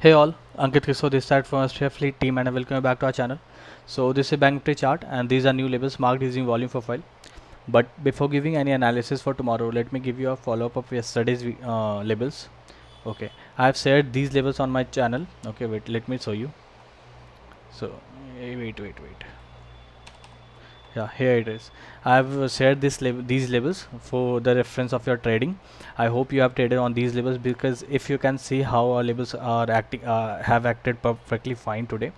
Hey all, Ankit Kiso this side from Australia Fleet team and welcome back to our channel. So this is Bank Nifty chart and these are new levels marked using volume profile. But before giving any analysis for tomorrow, let me give you a follow-up of yesterday's levels. Okay, I have shared these levels on my channel. Okay, wait, let me show you. So wait. Yeah, here it is. I have shared these levels for the reference of your trading. I hope you have traded on these levels, because if you can see how our levels are acting, have acted perfectly fine today.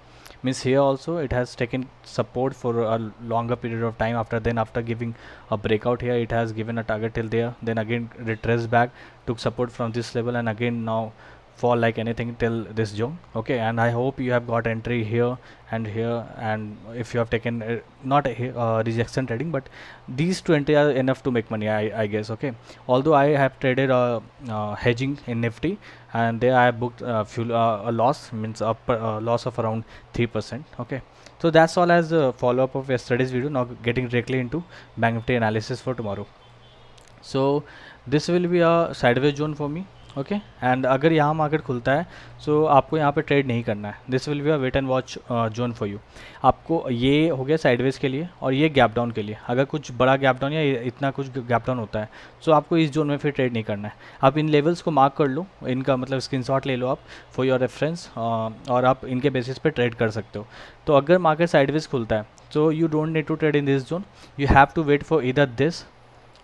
Means here also it has taken support for a longer period of time. After giving a breakout here, it has given a target till there. Then again retraced back, took support from this level, and again now fall like anything till this zone. Okay, and I hope you have got entry here and here, and if you have taken not rejection trading, but these two entry are enough to make money, I guess. Okay, although I have traded hedging in Nifty, and there I have booked a loss, means a loss of around 3%. Okay, so that's all as a follow up of yesterday's video. Now getting directly into Bank Nifty analysis for tomorrow. So this will be a sideways zone for me. Okay and अगर यहाँ market खुलता है सो आपको यहाँ पे trade नहीं करना है. This will be a wait and watch zone for you. आपको ये हो गया साइडवेज के लिए और ये गैप डाउन के लिए. अगर कुछ बड़ा गैप डाउन या इतना कुछ गैप डाउन होता है सो आपको इस जोन में फिर ट्रेड नहीं करना है. आप इन लेवल्स को मार्क कर लो, इनका मतलब स्क्रीनशॉट ले लो आप फॉर योर रेफरेंस, और आप इनके बेसिस पे ट्रेड कर सकते हो. तो अगर मार्केट साइडवेज खुलता है so you don't need to trade in this zone. You have to wait for इधर दिस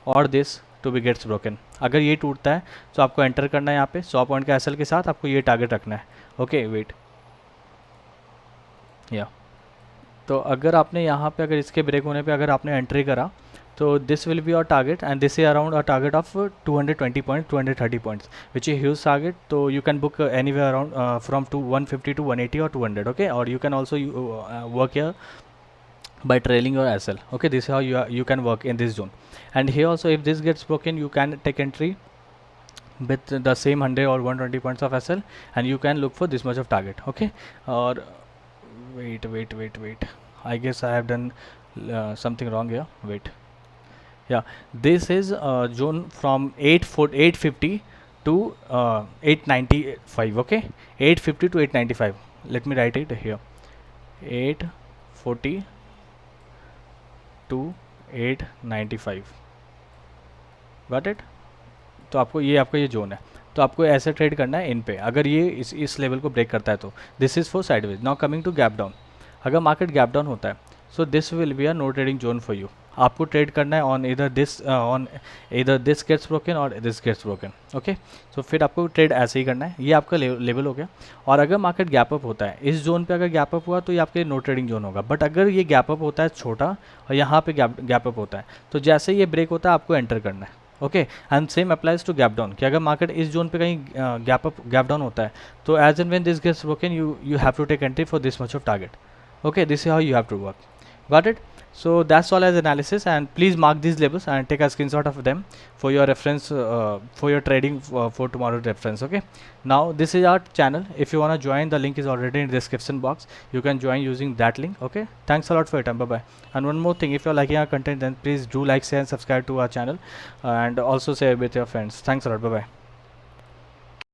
और this to be gets broken. अगर ये टूटता है तो आपको एंटर करना है यहाँ पे 100 पॉइंट के एसएल के साथ. आपको ये टारगेट रखना है. ओके वेट या तो अगर आपने यहाँ पे अगर इसके ब्रेक होने पे अगर आपने एंट्री करा तो this will be your target and this is around a target of 220 point 230 points which is huge target. तो you can book any way around from 150 to 180 or 200. Okay, और you can also work here by trailing your SL. Okay, this is how you can work in this zone. And here also, if this gets broken, you can take entry with the same 100 or 120 points of SL, and you can look for this much of target. Okay, or wait, I guess I have done something wrong here. Wait, yeah, this is zone from 850 to 895. Okay, 850 to 895. Let me write it here. 840 to 895. Got it. तो आपको ये आपका ये zone है, तो आपको ऐसे trade करना है इन पे. अगर ये इस लेवल को ब्रेक करता है तो this is for sideways. Now coming to gap down. अगर मार्केट गैप डाउन होता है so this will be a no trading zone for you. आपको ट्रेड करना है ऑन इधर दिस गेट्स ब्रोकन और this gets broken. Okay, so फिर आपको ट्रेड ऐसे ही करना है. ये आपका लेवल हो गया. और अगर मार्केट गैप अप होता है इस जोन पे, अगर गैप अप हुआ तो ये आपके नो ट्रेडिंग जोन होगा. बट अगर ये गैप अप होता है छोटा और यहाँ पे गैप अप होता है तो जैसे ये ब्रेक होता है आपको एंटर करना है. Okay, and same applies to gap down कि अगर मार्केट इस जोन पे कहीं गैप डाउन होता है तो as and when this gets broken you have to take entry for this much of target. Okay, this is how you have to work. Got it? So that's all as analysis, and please mark these labels and take a screenshot of them for your reference, for your trading for tomorrow reference. Okay, now this is our channel. If you want to join, the link is already in the description box. You can join using that link. Okay, thanks a lot for your time. Bye bye. And one more thing, if you're liking our content, then please do like, share and subscribe to our channel, and also share with your friends. Thanks a lot. Bye bye.